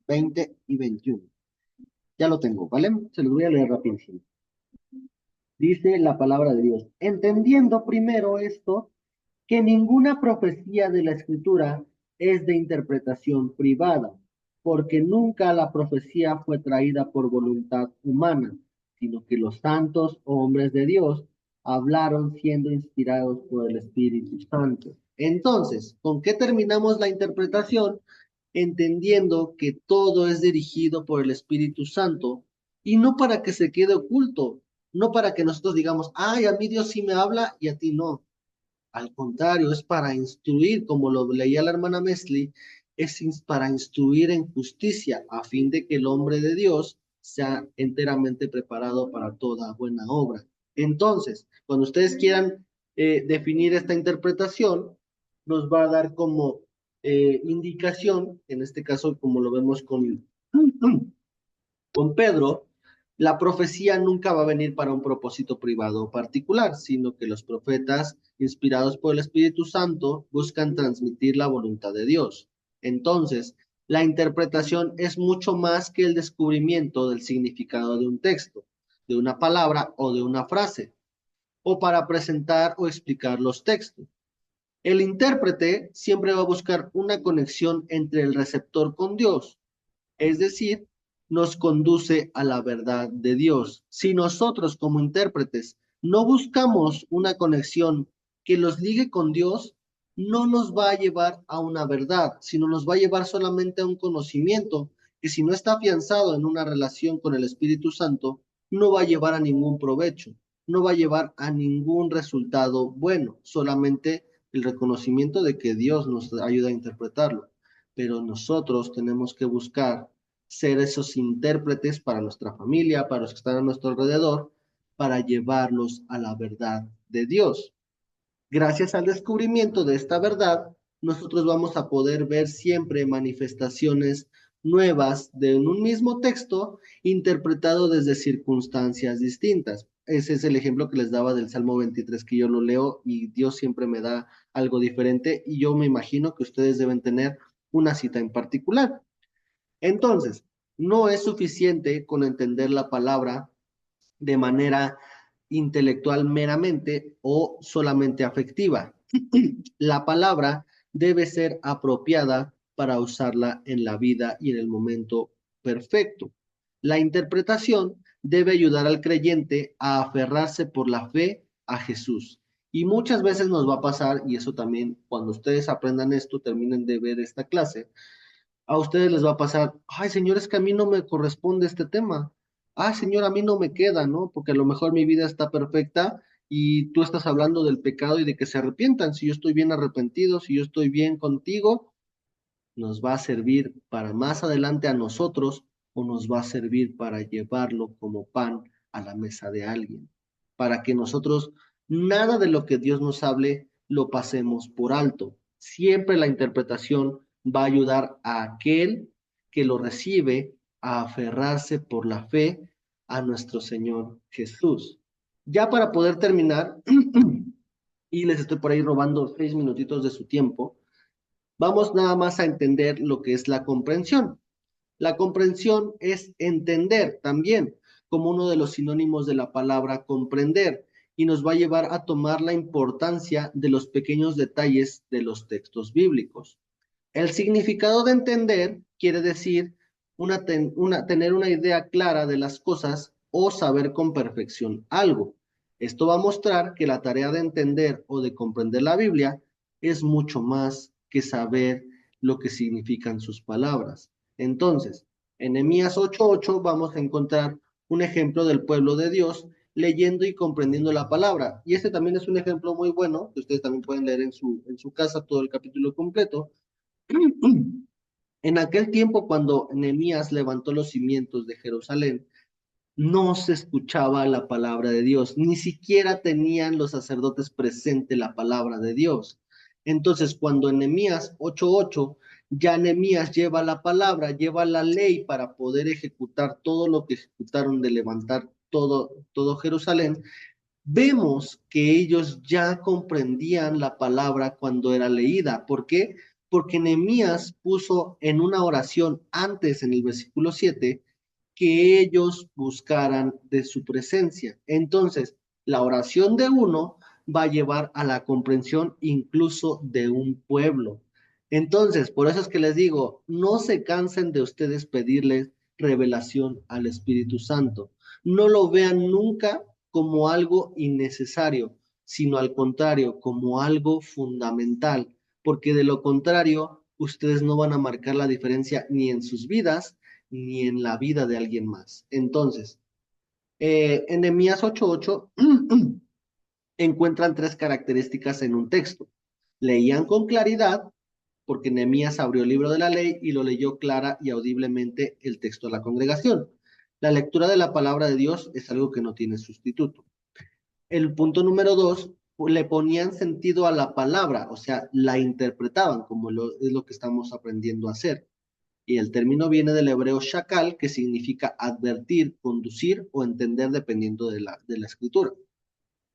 20 y 21. Ya lo tengo, ¿vale? Se los voy a leer rapidísimo. Dice la palabra de Dios. Entendiendo primero esto, que ninguna profecía de la Escritura es de interpretación privada, porque nunca la profecía fue traída por voluntad humana, sino que los santos hombres de Dios hablaron siendo inspirados por el Espíritu Santo. Entonces, ¿con qué terminamos la interpretación? Entendiendo que todo es dirigido por el Espíritu Santo y no para que se quede oculto, no para que nosotros digamos, ay, a mí Dios sí me habla y a ti no. Al contrario, es para instruir, como lo leía la hermana Mesli, para instruir en justicia, a fin de que el hombre de Dios sea enteramente preparado para toda buena obra. Entonces, cuando ustedes quieran definir esta interpretación, nos va a dar como indicación, en este caso, como lo vemos con Pedro, la profecía nunca va a venir para un propósito privado o particular, sino que los profetas, inspirados por el Espíritu Santo, buscan transmitir la voluntad de Dios. Entonces, la interpretación es mucho más que el descubrimiento del significado de un texto, de una palabra o de una frase, o para presentar o explicar los textos. El intérprete siempre va a buscar una conexión entre el receptor con Dios, es decir, nos conduce a la verdad de Dios. Si nosotros como intérpretes no buscamos una conexión que los ligue con Dios, no nos va a llevar a una verdad, sino nos va a llevar solamente a un conocimiento que si no está afianzado en una relación con el Espíritu Santo, no va a llevar a ningún provecho, no va a llevar a ningún resultado bueno, solamente el reconocimiento de que Dios nos ayuda a interpretarlo. Pero nosotros tenemos que buscar ser esos intérpretes para nuestra familia, para los que están a nuestro alrededor, para llevarlos a la verdad de Dios. Gracias al descubrimiento de esta verdad, nosotros vamos a poder ver siempre manifestaciones nuevas de un mismo texto interpretado desde circunstancias distintas. Ese es el ejemplo que les daba del Salmo 23, que yo lo leo y Dios siempre me da algo diferente y yo me imagino que ustedes deben tener una cita en particular. Entonces, no es suficiente con entender la palabra de manera intelectual meramente o solamente afectiva. La palabra debe ser apropiada para usarla en la vida y en el momento perfecto. La interpretación debe ayudar al creyente a aferrarse por la fe a Jesús. Y muchas veces nos va a pasar, y eso también, cuando ustedes aprendan esto, terminen de ver esta clase, a ustedes les va a pasar, ay, señor, es que a mí no me corresponde este tema. Ay, señor, a mí no me queda, ¿no? Porque a lo mejor mi vida está perfecta y tú estás hablando del pecado y de que se arrepientan. Si yo estoy bien arrepentido, si yo estoy bien contigo, nos va a servir para más adelante a nosotros o nos va a servir para llevarlo como pan a la mesa de alguien. Para que nosotros nada de lo que Dios nos hable lo pasemos por alto. Siempre la interpretación va a ayudar a aquel que lo recibe a aferrarse por la fe a nuestro Señor Jesús. Ya para poder terminar, y les estoy por ahí robando 6 minutitos de su tiempo, vamos nada más a entender lo que es la comprensión. La comprensión es entender también, como uno de los sinónimos de la palabra comprender, y nos va a llevar a tomar la importancia de los pequeños detalles de los textos bíblicos. El significado de entender quiere decir tener una idea clara de las cosas o saber con perfección algo. Esto va a mostrar que la tarea de entender o de comprender la Biblia es mucho más que saber lo que significan sus palabras. Entonces, en Nehemías 8:8 vamos a encontrar un ejemplo del pueblo de Dios leyendo y comprendiendo la palabra. Y este también es un ejemplo muy bueno, que ustedes también pueden leer en su casa todo el capítulo completo. En aquel tiempo, cuando Nehemías levantó los cimientos de Jerusalén, no se escuchaba la palabra de Dios, ni siquiera tenían los sacerdotes presente la palabra de Dios. Entonces, cuando en Nehemías 8:8, ya Nehemías lleva la palabra, lleva la ley para poder ejecutar todo lo que ejecutaron de levantar todo Jerusalén, vemos que ellos ya comprendían la palabra cuando era leída. ¿Por qué? Porque Nehemías puso en una oración antes, en el versículo 7, que ellos buscaran de su presencia. Entonces, la oración de uno va a llevar a la comprensión incluso de un pueblo. Entonces, por eso es que les digo, no se cansen de ustedes pedirles revelación al Espíritu Santo. No lo vean nunca como algo innecesario, sino al contrario, como algo fundamental, porque de lo contrario, ustedes no van a marcar la diferencia ni en sus vidas, ni en la vida de alguien más. Entonces, en Nehemías 8:8 encuentran tres características en un texto. Leían con claridad, porque Nehemías abrió el libro de la ley y lo leyó clara y audiblemente el texto de la congregación. La lectura de la palabra de Dios es algo que no tiene sustituto. El punto número 2, le ponían sentido a la palabra, o sea, la interpretaban, como es lo que estamos aprendiendo a hacer. Y el término viene del hebreo shakal, que significa advertir, conducir o entender dependiendo de la escritura.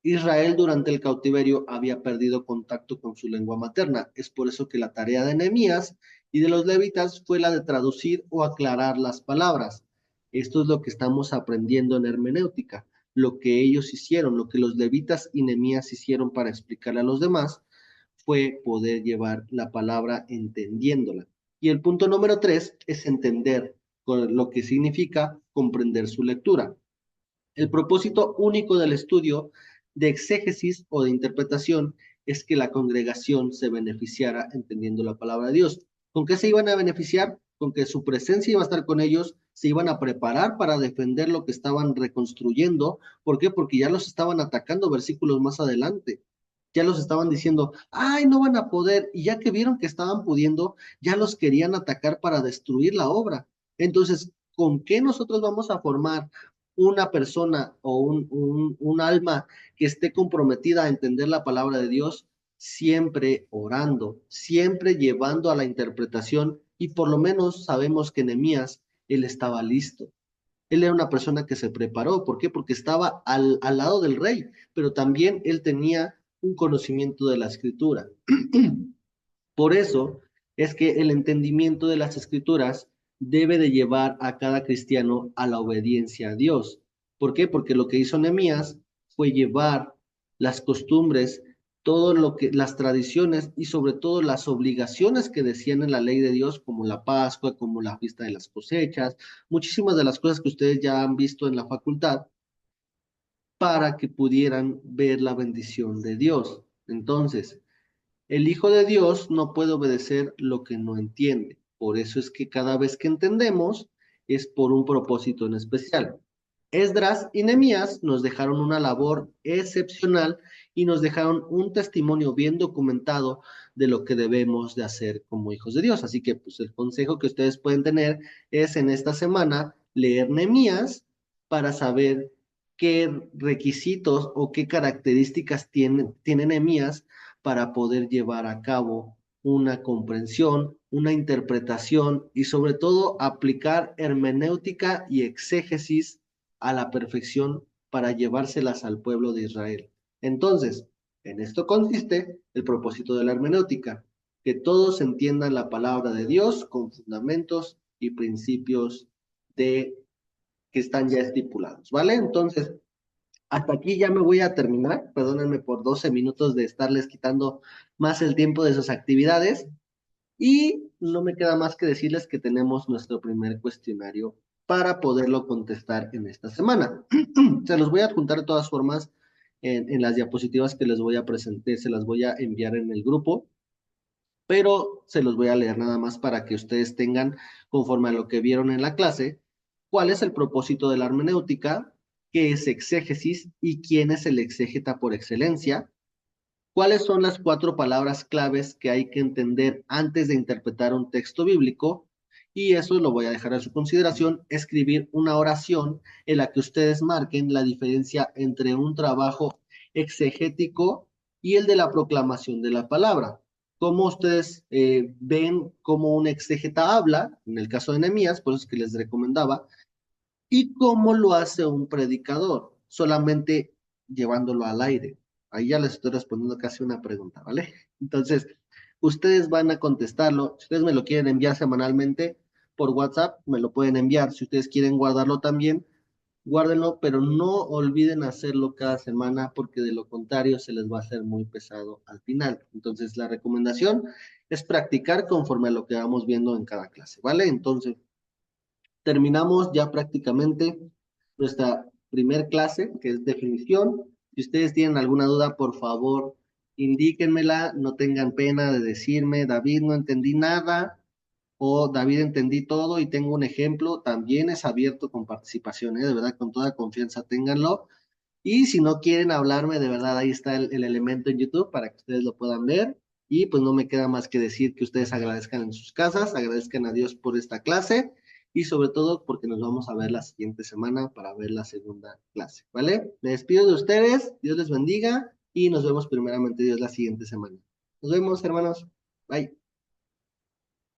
Israel durante el cautiverio había perdido contacto con su lengua materna. Es por eso que la tarea de Nehemías y de los levitas fue la de traducir o aclarar las palabras. Esto es lo que estamos aprendiendo en hermenéutica, lo que ellos hicieron, lo que los levitas y Nehemías hicieron para explicarle a los demás fue poder llevar la palabra entendiéndola. Y el punto número 3 es entender lo que significa comprender su lectura. El propósito único del estudio de exégesis o de interpretación es que la congregación se beneficiara entendiendo la palabra de Dios. ¿Con qué se iban a beneficiar? Con que su presencia iba a estar con ellos, se iban a preparar para defender lo que estaban reconstruyendo. ¿Por qué? Porque ya los estaban atacando versículos más adelante. Ya los estaban diciendo, ay, no van a poder, y ya que vieron que estaban pudiendo, ya los querían atacar para destruir la obra. Entonces, ¿con qué nosotros vamos a formar una persona o un alma que esté comprometida a entender la palabra de Dios? Siempre orando, siempre llevando a la interpretación, y por lo menos sabemos que Nehemías, él estaba listo. Él era una persona que se preparó. ¿Por qué? Porque estaba al lado del rey, pero también él tenía un conocimiento de la escritura. Por eso es que el entendimiento de las escrituras debe de llevar a cada cristiano a la obediencia a Dios. ¿Por qué? Porque lo que hizo Nehemías fue llevar las costumbres, todo lo que, las tradiciones y sobre todo las obligaciones que decían en la ley de Dios, como la Pascua, como la fiesta de las cosechas, muchísimas de las cosas que ustedes ya han visto en la facultad, para que pudieran ver la bendición de Dios. Entonces, el Hijo de Dios no puede obedecer lo que no entiende. Por eso es que cada vez que entendemos es por un propósito en especial. Esdras y Nehemías nos dejaron una labor excepcional y nos dejaron un testimonio bien documentado de lo que debemos de hacer como hijos de Dios. Así que pues el consejo que ustedes pueden tener es en esta semana leer Nehemías para saber qué requisitos o qué características tiene Nehemías para poder llevar a cabo una comprensión, una interpretación y sobre todo aplicar hermenéutica y exégesis a la perfección para llevárselas al pueblo de Israel. Entonces, en esto consiste el propósito de la hermenéutica, que todos entiendan la palabra de Dios con fundamentos y principios que están ya estipulados, ¿vale? Entonces, hasta aquí ya me voy a terminar. Perdónenme por 12 minutos de estarles quitando más el tiempo de sus actividades. Y no me queda más que decirles que tenemos nuestro primer cuestionario para poderlo contestar en esta semana. Se los voy a adjuntar de todas formas en las diapositivas que les voy a presentar, se las voy a enviar en el grupo, pero se los voy a leer nada más para que ustedes tengan, conforme a lo que vieron en la clase, cuál es el propósito de la hermenéutica, qué es exégesis y quién es el exégeta por excelencia, cuáles son las 4 palabras claves que hay que entender antes de interpretar un texto bíblico, y eso lo voy a dejar a su consideración, escribir una oración en la que ustedes marquen la diferencia entre un trabajo exegético y el de la proclamación de la palabra. Cómo ustedes ven cómo un exégeta habla, en el caso de Nehemías, por eso es que les recomendaba, y cómo lo hace un predicador, solamente llevándolo al aire. Ahí ya les estoy respondiendo casi una pregunta, ¿vale? Entonces, ustedes van a contestarlo. Si ustedes me lo quieren enviar semanalmente por WhatsApp, me lo pueden enviar. Si ustedes quieren guardarlo también, guárdenlo, pero no olviden hacerlo cada semana porque de lo contrario se les va a hacer muy pesado al final. Entonces, la recomendación es practicar conforme a lo que vamos viendo en cada clase, ¿vale? Entonces, terminamos ya prácticamente nuestra primer clase, que es definición. Si ustedes tienen alguna duda, por favor, indíquenmela, no tengan pena de decirme, David, no entendí nada, o David, entendí todo y tengo un ejemplo. También es abierto con participación, ¿eh? De verdad, con toda confianza, ténganlo. Y si no quieren hablarme, de verdad, ahí está el elemento en YouTube para que ustedes lo puedan ver. Y pues no me queda más que decir que ustedes agradezcan en sus casas, agradezcan a Dios por esta clase y sobre todo porque nos vamos a ver la siguiente semana para ver la segunda clase, ¿vale? Me despido de ustedes, Dios les bendiga y nos vemos primeramente Dios la siguiente semana. Nos vemos, hermanos. Bye.